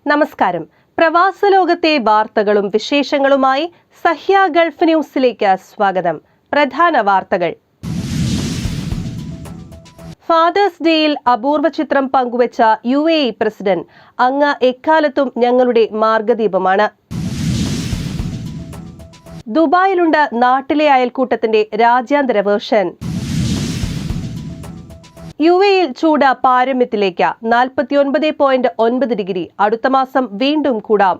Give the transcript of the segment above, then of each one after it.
നമസ്കാരം. പ്രവാസ ലോകത്തെ വാർത്തകളും വിശേഷങ്ങളുമായി സഹ്യ ഗൾഫ് ന്യൂസിലേക്ക് സ്വാഗതം. പ്രധാന വാർത്തകൾ. ഫാദേഴ്സ് ഡേയിൽ അപൂർവ ചിത്രം പങ്കുവച്ച UAE പ്രസിഡന്റ്, അങ്ങ് എക്കാലത്തും ഞങ്ങളുടെ മാർഗദീപമാണ്. ദുബായിലുണ്ട് നാട്ടിലെ അയൽക്കൂട്ടത്തിന്റെ രാജ്യാന്തര വേർഷൻ. UAEയിൽ ചൂട് പാരമ്യത്തിലേക്ക് 49.9 ഡിഗ്രി. അടുത്ത മാസം വീണ്ടും കൂടാം.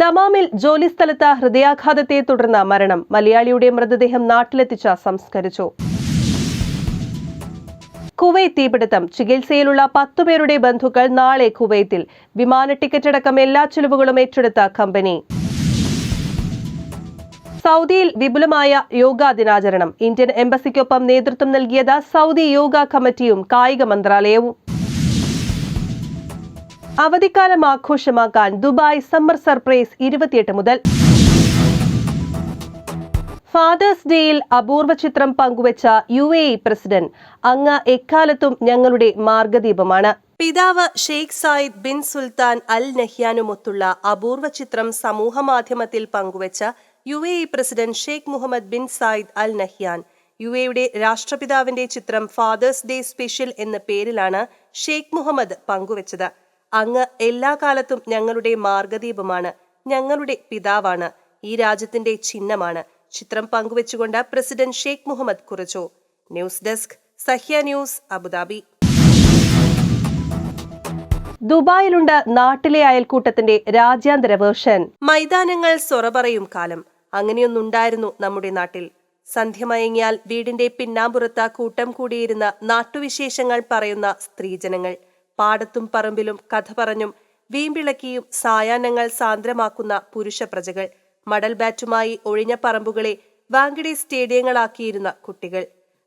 ദമാമിൽ ജോലിസ്ഥലത്ത് ഹൃദയാഘാതത്തെ തുടർന്ന് മരണം. മലയാളിയുടെ മൃതദേഹം നാട്ടിലെത്തിച്ച് സംസ്കരിച്ചു. കുവൈത്ത് തീപിടുത്തം. ചികിത്സയിലുള്ള 10 പേരുടെ ബന്ധുക്കൾ നാളെ കുവൈത്തിൽ. വിമാന ടിക്കറ്റ് അടക്കം എല്ലാ ചെലവുകളും ഏറ്റെടുത്ത കമ്പനി. സൗദിയിൽ വിപുലമായ യോഗാ ദിനാചരണം. ഇന്ത്യൻ എംബസിക്കൊപ്പം നേതൃത്വം നൽകിയത് സൗദി യോഗ കമ്മിറ്റിയും കായിക മന്ത്രാലയവും. അവധിക്കാലം ആഘോഷമാക്കാൻ ദുബായ് സമ്മർ സർപ്രൈസ് 28 മുതൽ. ഫാദേഴ്സ് ഡേയിൽ അപൂർവ ചിത്രം പങ്കുവച്ച UAE പ്രസിഡന്റ്, അങ്ങ് എക്കാലത്തും ഞങ്ങളുടെ മാർഗദീപമാണ്. പിതാവ് Sheikh Zayed bin Sultan Al നഹ്യാനുമൊത്തുള്ള അപൂർവ ചിത്രം സമൂഹമാധ്യമത്തിൽ പങ്കുവച്ച UAE president Sheikh Mohammed bin Zayed Al Nahyan. UAEയുടെ രാഷ്ട്രപിതാവിന്റെ ചിത്രം ഫാദേഴ്സ് ഡേ സ്പെഷ്യൽ എന്ന പേരിലാണ് ഷെയ്ഖ് മുഹമ്മദ് പങ്കുവച്ചത്. അങ്ങ് എല്ലാ കാലത്തും ഞങ്ങളുടെ മാർഗദീപമാണ്, ഞങ്ങളുടെ പിതാവാണ്, ഈ രാജ്യത്തിന്റെ ചിഹ്നമാണ്. ചിത്രം പങ്കുവച്ചുകൊണ്ട് പ്രസിഡന്റ് ഷെയ്ഖ് മുഹമ്മദ് കുറിച്ചു. News desk, Sahya news, Abu Dhabi. ദുബായിലുണ്ട് നാട്ടിലെ അയൽക്കൂട്ടത്തിന്റെ രാജ്യാന്തര വേർഷൻ. മൈതാനങ്ങൾ സൊറ പറയും കാലം. അങ്ങനെയൊന്നുണ്ടായിരുന്നു നമ്മുടെ നാട്ടിൽ. സന്ധ്യ മയങ്ങിയാൽ വീടിന്റെ പിന്നാമ്പുറത്ത് കൂട്ടം കൂടിയിരുന്ന നാട്ടുവിശേഷങ്ങൾ പറയുന്ന സ്ത്രീജനങ്ങൾ. പാടത്തും പറമ്പിലും കഥ പറഞ്ഞും വീമ്പിളക്കിയും സായാഹ്നങ്ങൾ സാന്ദ്രമാക്കുന്ന പുരുഷ പ്രജകൾ. മടൽ ബാറ്റുമായി ഒഴിഞ്ഞ പറമ്പുകളെ വാങ്കിടി സ്റ്റേഡിയങ്ങളാക്കിയിരുന്ന കുട്ടികൾ.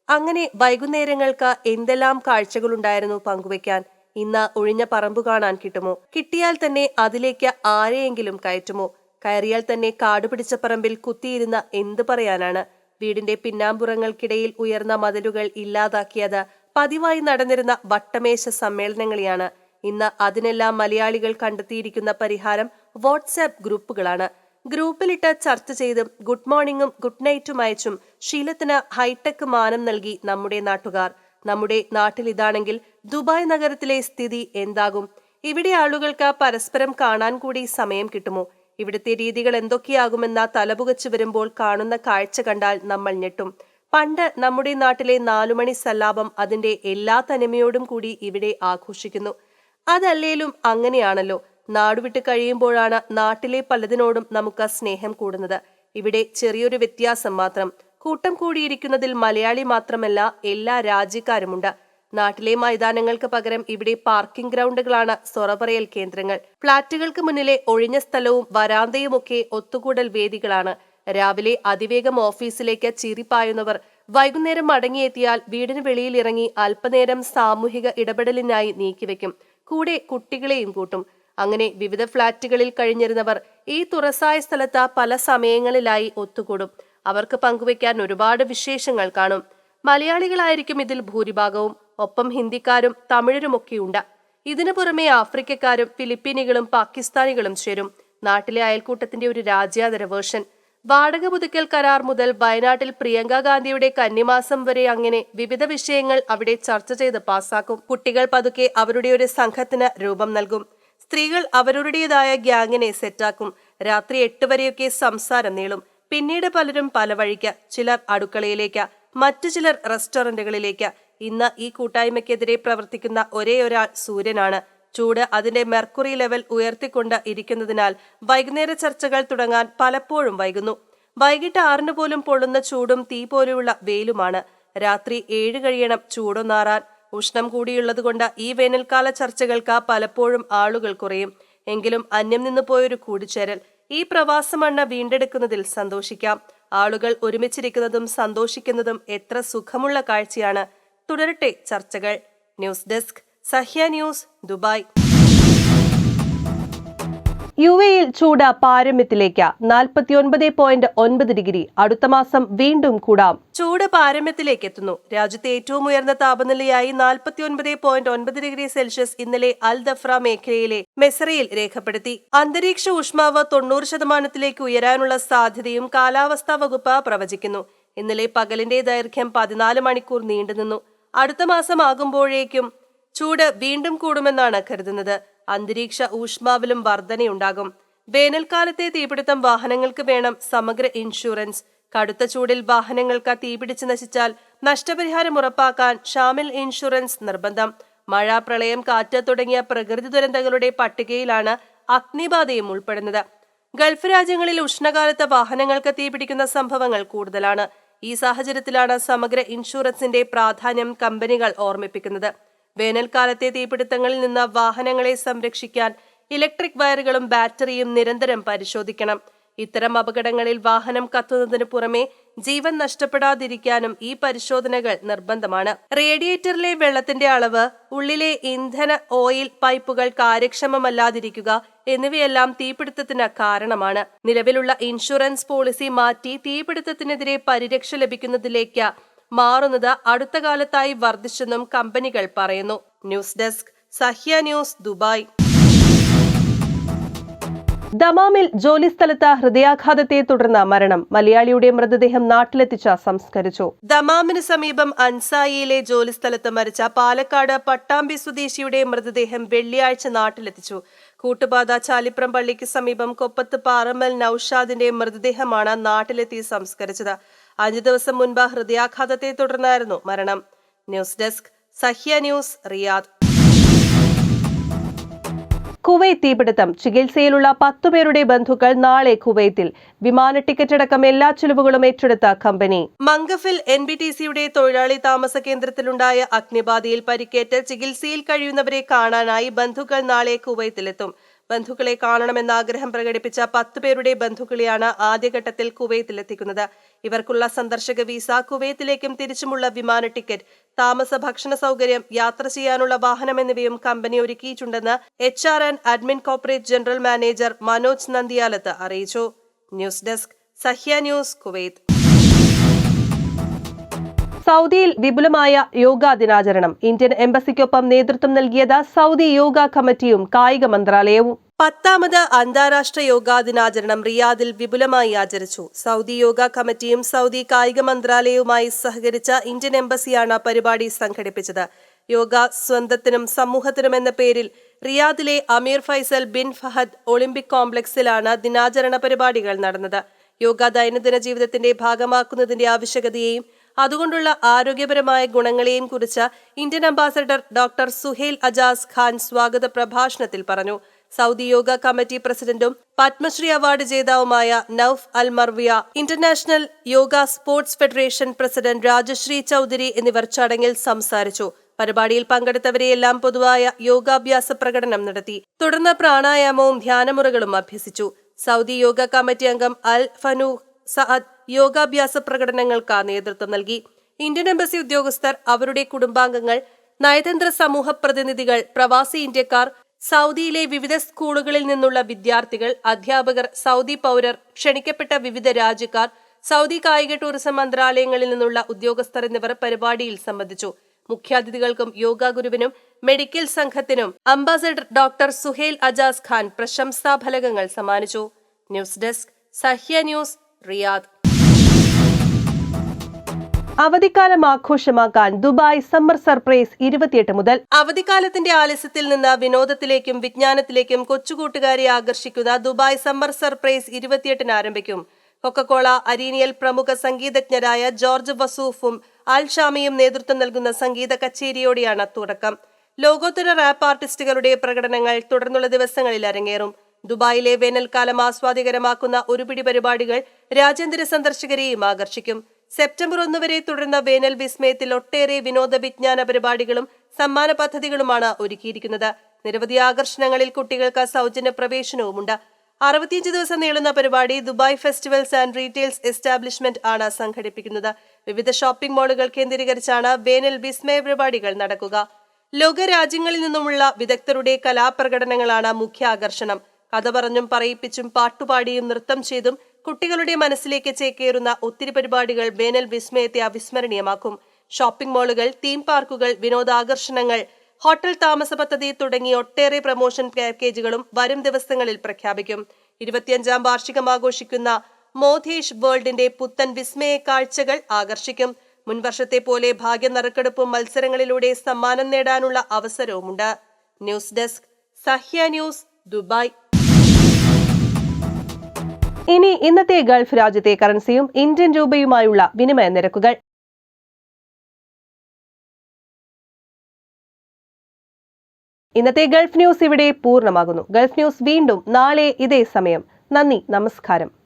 അങ്ങനെ വൈകുന്നേരങ്ങൾക്ക് എന്തെല്ലാം കാഴ്ചകളുണ്ടായിരുന്നു പങ്കുവെക്കാൻ. ഇന്ന് ഒഴിഞ്ഞ പറമ്പു കാണാൻ കിട്ടുമോ? കിട്ടിയാൽ തന്നെ അതിലേക്ക് ആരെയെങ്കിലും കയറ്റുമോ? കയറിയാൽ തന്നെ കാടുപിടിച്ച പറമ്പിൽ കുത്തിയിരുന്ന എന്ത് പറയാനാണ്? വീടിന്റെ പിന്നാമ്പുറങ്ങൾക്കിടയിൽ ഉയർന്ന മതിലുകൾ ഇല്ലാതാക്കിയത് പതിവായി നടന്നിരുന്ന വട്ടമേശ സമ്മേളനങ്ങളെയാണ്. ഇന്ന് അതിനെല്ലാം മലയാളികൾ കണ്ടെത്തിയിരിക്കുന്ന പരിഹാരം വാട്സാപ്പ് ഗ്രൂപ്പുകളാണ്. ഗ്രൂപ്പിലിട്ട് ചർച്ച ചെയ്തും ഗുഡ് മോർണിംഗും ഗുഡ് നൈറ്റും അയച്ചും ശീലത്തിന് ഹൈടെക് മാനം നൽകി നമ്മുടെ നാട്ടുകാർ. നമ്മുടെ നാട്ടിൽ ഇതാണെങ്കിൽ ദുബായ് നഗരത്തിലെ സ്ഥിതി എന്താകും? ഇവിടെ ആളുകൾക്ക് പരസ്പരം കാണാൻ കൂടി സമയം കിട്ടുമോ? ഇവിടുത്തെ രീതികൾ എന്തൊക്കെയാകുമെന്ന തലപുകച്ചു വരുമ്പോൾ കാണുന്ന കാഴ്ച കണ്ടാൽ നമ്മൾ ഞെട്ടും. പണ്ട് നമ്മുടെ നാട്ടിലെ 4 മണി സല്ലാപം അതിന്റെ എല്ലാ തനിമയോടും കൂടി ഇവിടെ ആഘോഷിക്കുന്നു. അതല്ലേലും അങ്ങനെയാണല്ലോ. നാടുവിട്ട് കഴിയുമ്പോഴാണ് നാട്ടിലെ പലതിനോടും നമുക്ക് സ്നേഹം കൂടുന്നത്. ഇവിടെ ചെറിയൊരു വ്യത്യാസം മാത്രം. കൂട്ടം കൂടിയിരിക്കുന്നതിൽ മലയാളി മാത്രമല്ല, എല്ലാ രാജ്യക്കാരുമുണ്ട്. നാട്ടിലെ മൈതാനങ്ങൾക്ക് പകരം ഇവിടെ പാർക്കിംഗ് ഗ്രൗണ്ടുകളാണ് സൊറപറയൽ കേന്ദ്രങ്ങൾ. ഫ്ളാറ്റുകൾക്ക് മുന്നിലെ ഒഴിഞ്ഞ സ്ഥലവും വരാന്തയുമൊക്കെ ഒത്തുകൂടൽ വേദികളാണ്. രാവിലെ അതിവേഗം ഓഫീസിലേക്ക് ചീറിപ്പായുന്നവർ വൈകുന്നേരം മടങ്ങിയെത്തിയാൽ വീടിന് വെളിയിൽ ഇറങ്ങി അല്പനേരം സാമൂഹിക ഇടപെടലിനായി നീക്കിവെക്കും. കൂടെ കുട്ടികളെയും കൂട്ടും. അങ്ങനെ വിവിധ ഫ്ളാറ്റുകളിൽ കഴിഞ്ഞിരുന്നവർ ഈ തുറസായ സ്ഥലത്ത് പല സമയങ്ങളിലായി ഒത്തുകൂടും. അവർക്ക് പങ്കുവെക്കാൻ ഒരുപാട് വിശേഷങ്ങൾ കാണും. മലയാളികളായിരിക്കും ഇതിൽ ഭൂരിഭാഗവും. ഒപ്പം ഹിന്ദിക്കാരും തമിഴരുമൊക്കെയുണ്ട്. ഇതിനു പുറമെ ആഫ്രിക്കക്കാരും ഫിലിപ്പീനികളും പാകിസ്ഥാനികളും ചേരും. നാട്ടിലെ അയൽക്കൂട്ടത്തിന്റെ ഒരു രാജ്യാന്തര വേർഷൻ. വാടക പുതുക്കൽ കരാർ മുതൽ വയനാട്ടിൽ പ്രിയങ്ക ഗാന്ധിയുടെ കന്നിമാസം വരെ, അങ്ങനെ വിവിധ വിഷയങ്ങൾ അവിടെ ചർച്ച ചെയ്ത് പാസാക്കും. കുട്ടികൾ പതുക്കെ അവരുടെ ഒരു സംഘത്തിന് രൂപം നൽകും. സ്ത്രീകൾ അവരുടേതായ ഗ്യാങ്ങിനെ സെറ്റാക്കും. രാത്രി 8 വരെയൊക്കെ സംസാരം നീളും. പിന്നീട് പലരും പല വഴിക്ക്. ചിലർ അടുക്കളയിലേക്ക്, മറ്റു ചിലർ റെസ്റ്റോറന്റുകളിലേക്ക്. ഇന്ന് ഈ കൂട്ടായ്മയ്ക്കെതിരെ പ്രവർത്തിക്കുന്ന ഒരേ ഒരാൾ സൂര്യനാണ്. ചൂട് അതിന്റെ മെർക്കുറി ലെവൽ ഉയർത്തിക്കൊണ്ട് ഇരിക്കുന്നതിനാൽ വൈകുന്നേര ചർച്ചകൾ തുടങ്ങാൻ പലപ്പോഴും വൈകുന്നു. വൈകിട്ട് 6 പോലും പൊള്ളുന്ന ചൂടും തീ പോലെയുള്ള വെയിലുമാണ്. രാത്രി 7 കഴിയണം ചൂടൊന്നാറാൻ. ഉഷ്ണം കൂടിയുള്ളതുകൊണ്ട് ഈ വേനൽക്കാല ചർച്ചകൾക്ക് പലപ്പോഴും ആളുകൾ കുറയും. എങ്കിലും അന്യം നിന്നു പോയൊരു കൂടിച്ചേരൽ. ഈ പ്രവാസ മണ്ണ് വീണ്ടെടുക്കുന്നതിൽ സന്തോഷിക്കാം. ആളുകൾ ഒരുമിച്ചിരിക്കുന്നതും സന്തോഷിക്കുന്നതും എത്ര സുഖമുള്ള കാഴ്ചയാണ്. തുടരട്ടെ ചർച്ചകൾ. News desk, Sahya news, Dubai. UAE-യിൽ ചൂട് പാരമ്യത്തിലേക്ക് 49.9 ഡിഗ്രി. അടുത്ത മാസം വീണ്ടും കൂടാം. ചൂട് പാരമ്യത്തിലേക്ക് എത്തുന്നു. രാജ്യത്തെ ഏറ്റവും ഉയർന്ന താപനിലയായി 49.9 ഡിഗ്രി സെൽഷ്യസ് ഇന്നലെ അൽ ദഫ്ര മേഖലയിലെ മെസറയിൽ രേഖപ്പെടുത്തി. അന്തരീക്ഷ ഊഷ്മാവ് 90% ഉയരാനുള്ള സാധ്യതയും കാലാവസ്ഥാ വകുപ്പ് പ്രവചിക്കുന്നു. ഇന്നലെ പകലിന്റെ ദൈർഘ്യം 14 മണിക്കൂർ നീണ്ടുനിന്നു. അടുത്ത മാസം ആകുമ്പോഴേക്കും ചൂട് വീണ്ടും കൂടുമെന്നാണ് കരുതുന്നത്. അന്തരീക്ഷ ഊഷ്മാവിലും വർധനയുണ്ടാകും. വേനൽക്കാലത്തെ തീപിടുത്തം വാഹനങ്ങൾക്ക് വേണം സമഗ്ര ഇൻഷുറൻസ്. കടുത്ത ചൂടിൽ വാഹനങ്ങൾക്ക് തീപിടിച്ച് നശിച്ചാൽ നഷ്ടപരിഹാരം ഉറപ്പാക്കാൻ ഷാമിൽ ഇൻഷുറൻസ് നിർബന്ധം. മഴ, പ്രളയം, കാറ്റ് തുടങ്ങിയ പ്രകൃതി ദുരന്തങ്ങളുടെ പട്ടികയിലാണ് അഗ്നിബാധയും ഉൾപ്പെടുന്നത്. ഗൾഫ് രാജ്യങ്ങളിൽ ഉഷ്ണകാലത്ത് വാഹനങ്ങൾക്ക് തീപിടിക്കുന്ന സംഭവങ്ങൾ കൂടുതലാണ്. ഈ സാഹചര്യത്തിലാണ് സമഗ്ര ഇൻഷുറൻസിന്റെ പ്രാധാന്യം കമ്പനികൾ ഓർമ്മിപ്പിക്കുന്നത്. വേനൽക്കാലത്തെ തീപിടുത്തങ്ങളിൽ നിന്ന് വാഹനങ്ങളെ സംരക്ഷിക്കാൻ ഇലക്ട്രിക് വയറുകളും ബാറ്ററിയും നിരന്തരം പരിശോധിക്കണം. ഇത്തരം അപകടങ്ങളിൽ വാഹനം കത്തുന്നതിന് പുറമെ ജീവൻ നഷ്ടപ്പെടാതിരിക്കാനും ഈ പരിശോധനകൾ നിർബന്ധമാണ്. റേഡിയേറ്ററിലെ വെള്ളത്തിന്റെ അളവ്, ഉള്ളിലെ ഇന്ധന ഓയിൽ പൈപ്പുകൾ കാര്യക്ഷമമല്ലാതിരിക്കുക എന്നിവയെല്ലാം തീപിടുത്തത്തിന് കാരണമാണ്. നിലവിലുള്ള ഇൻഷുറൻസ് പോളിസി മാറ്റി തീപിടുത്തത്തിനെതിരെ പരിരക്ഷ ലഭിക്കുന്നതിലേക്ക് മാറുന്നത് അടുത്ത കാലത്തായി വർദ്ധിച്ചെന്നും കമ്പനികൾ പറയുന്നു. News desk, Sahya news, Dubai. ദമാമിൽ ജോലിസ്ഥലത്ത് ഹൃദയാഘാതത്തെ തുടർന്ന് മരണം. മലയാളിയുടെ മൃതദേഹം നാട്ടിലെത്തിച്ച് സംസ്കരിച്ചു. ദമാമിന് സമീപം അൻസായിയിലെ ജോലിസ്ഥലത്ത് മരിച്ച പാലക്കാട് പട്ടാമ്പി സ്വദേശിയുടെ മൃതദേഹം വെള്ളിയാഴ്ച നാട്ടിലെത്തിച്ചു. കൂട്ടുപാത ചാലിപ്രം പള്ളിക്ക് സമീപം കൊപ്പത്ത് പാറമ്മൽ നൌഷാദിന്റെ മൃതദേഹമാണ് നാട്ടിലെത്തി സംസ്കരിച്ചത്. 5 ദിവസം മുൻപ് ഹൃദയാഘാതത്തെ തുടർന്നായിരുന്നു മരണം. News desk, Sahya news, Riyadh. Kuwait തീപിടുത്തം. ചികിത്സയിലുള്ള 10 പേരുടെ ബന്ധുക്കൾ നാളെ കുവൈത്തിൽ. വിമാന ടിക്കറ്റ് അടക്കം എല്ലാ ചെലവുകളും ഏറ്റെടുത്ത കമ്പനി. മംഗഫിൽ NBTC-യുടെ തൊഴിലാളി താമസ കേന്ദ്രത്തിലുണ്ടായ അഗ്നിബാധയിൽ പരിക്കേറ്റ് ചികിത്സയിൽ കഴിയുന്നവരെ കാണാനായി ബന്ധുക്കൾ നാളെ കുവൈത്തിലെത്തും. ബന്ധുക്കളെ കാണണമെന്ന ആഗ്രഹം പ്രകടിപ്പിച്ച 10 പേരുടെ ബന്ധുക്കളെയാണ് ആദ്യഘട്ടത്തിൽ കുവൈത്തിലെത്തിക്കുന്നത്. ഇവർക്കുള്ള സന്ദർശക വിസ, കുവൈത്തിലേക്കും തിരിച്ചുമുള്ള വിമാന ടിക്കറ്റ്, താമസ ഭക്ഷണ സൗകര്യം, യാത്ര ചെയ്യാനുള്ള വാഹനം എന്നിവയും കമ്പനി ഒരുക്കിയിട്ടുണ്ടെന്ന് HR and admin corporate general manager Manoj Nandiyalath അറിയിച്ചു. News desk, Sahya news, Kuwait. സൗദിയിൽ വിപുലമായ യോഗാ ദിനാചരണം. ഇന്ത്യൻ എംബസിക്കൊപ്പം നേതൃത്വം നൽകിയത് സൗദി യോഗ കമ്മിറ്റിയും കായിക മന്ത്രാലയവും. 10ാമത് അന്താരാഷ്ട്ര യോഗാ ദിനാചരണം റിയാദിൽ വിപുലമായി ആചരിച്ചു. സൗദി യോഗ കമ്മിറ്റിയും സൗദി കായിക മന്ത്രാലയവുമായി സഹകരിച്ച ഇന്ത്യൻ എംബസിയാണ് പരിപാടി സംഘടിപ്പിച്ചത്. യോഗ സ്വന്തത്തിനും സമൂഹത്തിനും എന്ന പേരിൽ റിയാദിലെ അമീർ ഫൈസൽ ബിൻ ഫഹദ് ഒളിമ്പിക് കോംപ്ലക്സിലാണ് ദിനാചരണ പരിപാടികൾ നടന്നത്. യോഗ ദൈനംദിന ജീവിതത്തിന്റെ ഭാഗമാക്കുന്നതിന്റെ ആവശ്യകതയെയും അതുകൊണ്ടുള്ള ആരോഗ്യപരമായ ഗുണങ്ങളെയും കുറിച്ച് Indian ambassador doctor Suhail Ajaz Khan സ്വാഗത പ്രഭാഷണത്തിൽ പറഞ്ഞു. സൗദി യോഗ കമ്മിറ്റി പ്രസിഡന്റും പത്മശ്രീ അവാർഡ് ജേതാവുമായ Nouf Al Marwai, international yoga sports federation president Rajashree Chaudhary എന്നിവർ ചടങ്ങിൽ സംസാരിച്ചു. പരിപാടിയിൽ പങ്കെടുത്തവരെയെല്ലാം പൊതുവായ യോഗാഭ്യാസ പ്രകടനം നടത്തി. തുടർന്ന് പ്രാണായാമവും ധ്യാനമുറകളും അഭ്യസിച്ചു. സൗദി യോഗ കമ്മിറ്റി അംഗം അൽ ഫനൂഹ് സഅദ് യോഗാഭ്യാസ പ്രകടനങ്ങൾക്ക് നേതൃത്വം നൽകി. ഇന്ത്യൻ എംബസി ഉദ്യോഗസ്ഥർ, അവരുടെ കുടുംബാംഗങ്ങൾ, നയതന്ത്ര സമൂഹ പ്രതിനിധികൾ, പ്രവാസി ഇന്ത്യക്കാർ, സൗദിയിലെ വിവിധ സ്കൂളുകളിൽ നിന്നുള്ള വിദ്യാർത്ഥികൾ, അധ്യാപകർ, സൗദി പൗരർ, ക്ഷണിക്കപ്പെട്ട വിവിധ രാജ്യക്കാർ, സൗദി കായിക ടൂറിസം മന്ത്രാലയങ്ങളിൽ നിന്നുള്ള ഉദ്യോഗസ്ഥർ എന്നിവർ പരിപാടിയിൽ സംബന്ധിച്ചു. മുഖ്യാതിഥികൾക്കും യോഗ ഗുരുവിനും മെഡിക്കൽ സംഘത്തിനും അംബാസഡർ ഡോക്ടർ സുഹൈൽ അജാസ് ഖാൻ പ്രശംസാ ഫലകങ്ങൾ സമ്മാനിച്ചു. News desk, Sahya news, Riyadh. അവധിക്കാലം ആഘോഷമാക്കാൻ ദുബായ് സമ്മർ സർപ്രൈസ് 28 മുതൽ. അവധിക്കാലത്തിന്റെ ആലസ്യത്തിൽ നിന്ന് വിനോദത്തിലേക്കും വിജ്ഞാനത്തിലേക്കും കൊച്ചുകൂട്ടുകാരെ ആകർഷിക്കുന്ന ദുബായ് സമ്മർ സർപ്രൈസ് 28 ആരംഭിക്കും. കൊക്കക്കോള അരീനിയൽ പ്രമുഖ സംഗീതജ്ഞരായ ജോർജ് വസൂഫും അൽ ഷാമിയും നേതൃത്വം നൽകുന്ന സംഗീത കച്ചേരിയോടെയാണ് തുടക്കം. ലോകോത്തര റാപ്പ് ആർട്ടിസ്റ്റുകളുടെ പ്രകടനങ്ങൾ തുടർന്നുള്ള ദിവസങ്ങളിൽ അരങ്ങേറും. ദുബായിലെ വേനൽക്കാലം ആസ്വാദികരമാക്കുന്ന ഒരുപിടി പരിപാടികൾ രാജ്യാന്തര സന്ദർശകരെയും ആകർഷിക്കും. സെപ്റ്റംബർ 1 വരെ തുടർന്ന വേനൽ വിസ്മയത്തിൽ ഒട്ടേറെ വിനോദ വിജ്ഞാന പരിപാടികളും സമ്മാന പദ്ധതികളുമാണ് ഒരുക്കിയിരിക്കുന്നത്. നിരവധി ആകർഷണങ്ങളിൽ കുട്ടികൾക്ക് സൗജന്യ പ്രവേശനവുമുണ്ട്. 65 ദിവസം നീളുന്ന പരിപാടി Dubai festivals and retails establishment ആണ് സംഘടിപ്പിക്കുന്നത്. വിവിധ ഷോപ്പിംഗ് മാളുകൾ കേന്ദ്രീകരിച്ചാണ് വേനൽ വിസ്മയ പരിപാടികൾ നടക്കുക. ലോക രാജ്യങ്ങളിൽ നിന്നുമുള്ള വിദഗ്ധരുടെ കലാപ്രകടനങ്ങളാണ് മുഖ്യ ആകർഷണം. കഥ പറഞ്ഞും പറയിപ്പിച്ചും പാട്ടുപാടിയും നൃത്തം ചെയ്തും കുട്ടികളുടെ മനസ്സിലേക്ക് ചേക്കേറുന്ന ഒത്തിരി പരിപാടികൾ വേനൽ വിസ്മയത്തെ അവിസ്മരണീയമാക്കും. ഷോപ്പിംഗ് മാളുകൾ, തീം പാർക്കുകൾ, വിനോദാകർഷണങ്ങൾ, ഹോട്ടൽ താമസ പദ്ധതി തുടങ്ങി ഒട്ടേറെ പ്രമോഷൻ പാക്കേജുകളും വരും ദിവസങ്ങളിൽ പ്രഖ്യാപിക്കും. 25ാം വാർഷികം ആഘോഷിക്കുന്ന മോധേഷ് വേൾഡിന്റെ പുത്തൻ വിസ്മയ കാഴ്ചകൾ ആകർഷിക്കും. മുൻവർഷത്തെ പോലെ ഭാഗ്യ നറുക്കെടുപ്പും മത്സരങ്ങളിലൂടെ സമ്മാനം നേടാനുള്ള അവസരവുമുണ്ട്. News desk, Sahya news, Dubai. ഇനി ഇന്നത്തെ ഗൾഫ് രാജ്യത്തെ കറൻസിയും ഇന്ത്യൻ രൂപയുമായുള്ള വിനിമയ നിരക്കുകൾ. ഇന്നത്തെ ഗൾഫ് ന്യൂസ് ഇവിടെ പൂർണ്ണമാകുന്നു. ഗൾഫ് ന്യൂസ് വീണ്ടും നാളെ ഇതേ സമയം. നന്ദി, നമസ്കാരം.